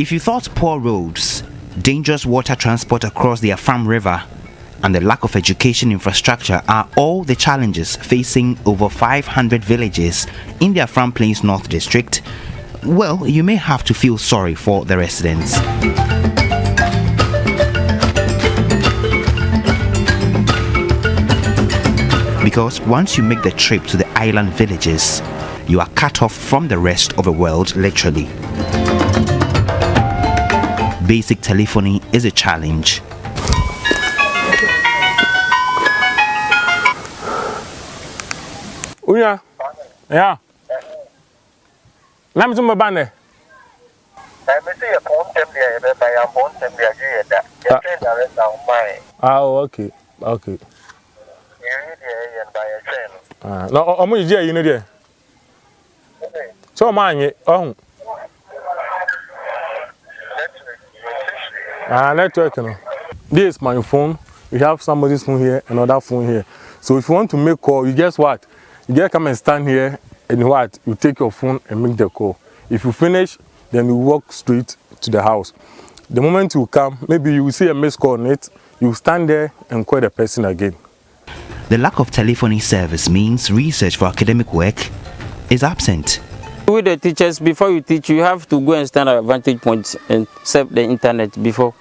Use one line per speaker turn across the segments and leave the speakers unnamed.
If you thought poor roads, dangerous water transport across the Afram River, and the lack of education infrastructure are all the challenges facing over 500 villages in the Afram Plains North District, well, you may have to feel sorry for the residents. Because once you make the trip to the island villages, you are cut off from the rest of the world, literally. Basic telephony is a challenge.
Uya, yeah. Let me do my banner. Oh, okay. Okay. No, I'm going to you know there. So, man, oh, network. This is my phone. We have somebody's phone here, another phone here. So, if you want to make call, you guess what? You just come and stand here, and what? You take your phone and make the call. If you finish, then you walk straight to the house. The moment you come, maybe you will see a missed call on it. You stand there and call the person again.
The lack of telephony service means research for academic work is absent.
With the teachers, before you teach, you have to go and stand at a vantage point and surf the internet before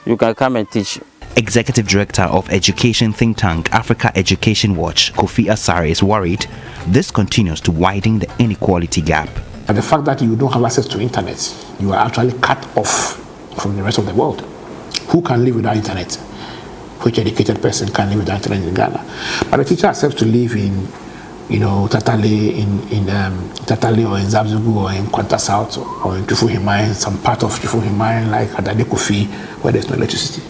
you can come and teach.
Executive Director of Education think tank Africa Education Watch, Kofi Asare, is worried this continues to widen the inequality gap.
And the fact that you don't have access to internet, you are actually cut off from the rest of the world. Who can live without internet? Which educated person can live without internet in Ghana? But the teacher accepts to live in, Tatale, in Tatale or in Zabzugu or in Kwanta South or in Tufuhimain, some part of Tufuhimain like Adade Kofi, where there's no electricity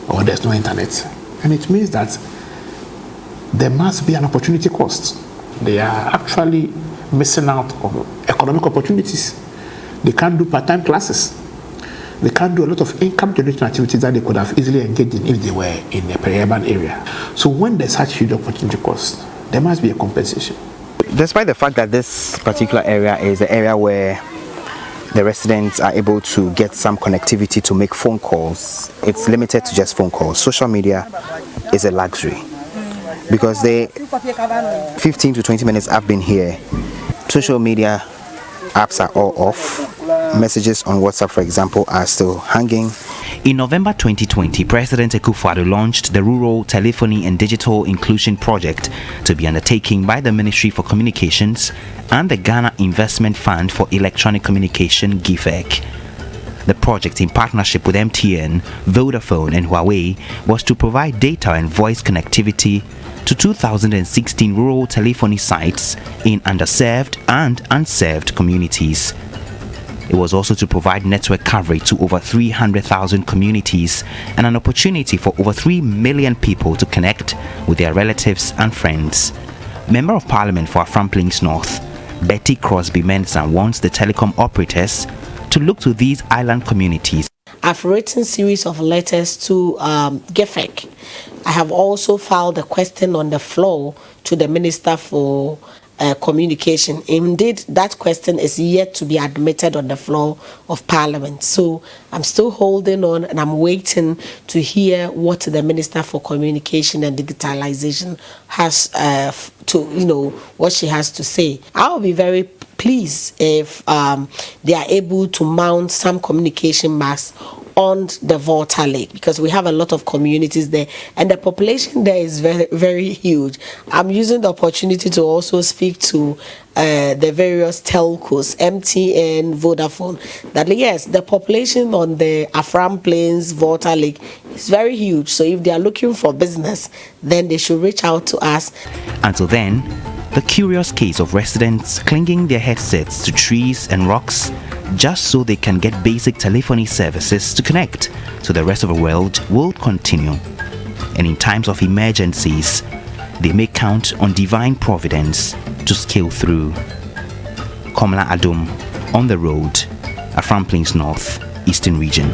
or there's no internet. And it means that there must be an opportunity cost. They are actually missing out on economic opportunities. They can't do part-time classes. They can't do a lot of income-generating activities that they could have easily engaged in if they were in a peri-urban area. So when there's such huge opportunity cost, there must be a compensation.
Despite the fact that this particular area is an area where the residents are able to get some connectivity to make phone calls, it's limited to just phone calls. Social media is a luxury because the 15 to 20 minutes I've been here, social media apps are all off. Messages on WhatsApp, for example, are still hanging. In November 2020, President Akufo-Addo launched the Rural Telephony and Digital Inclusion Project to be undertaken by the Ministry for Communications and the Ghana Investment Fund for Electronic Communication, GIFEC. The project, in partnership with MTN, Vodafone and Huawei, was to provide data and voice connectivity to 2016 rural telephony sites in underserved and unserved communities. It was also to provide network coverage to over 300,000 communities and an opportunity for over 3 million people to connect with their relatives and friends. Member of Parliament for Afram Plains North, Betty Crosby Mensah, wants the telecom operators to look to these island communities.
I've written a series of letters to GIFEC. I have also filed a question on the floor to the Minister for Communication. Indeed, that question is yet to be admitted on the floor of Parliament. So I'm still holding on and I'm waiting to hear what the Minister for Communication and Digitalization has what she has to say. I'll be very pleased if they are able to mount some communication masts on the Volta Lake, because we have a lot of communities there and the population there is very, very huge. I'm using the opportunity to also speak to the various telcos, MTN, Vodafone, that yes, the population on the Afram Plains, Volta Lake is very huge. So if they are looking for business, then they should reach out to us.
Until then, the curious case of residents clinging their headsets to trees and rocks just so they can get basic telephony services to connect to the rest of the world will continue. And in times of emergencies, they may count on divine providence to scale through. Komla Adom, On the Road, Afram Plains North, Eastern Region.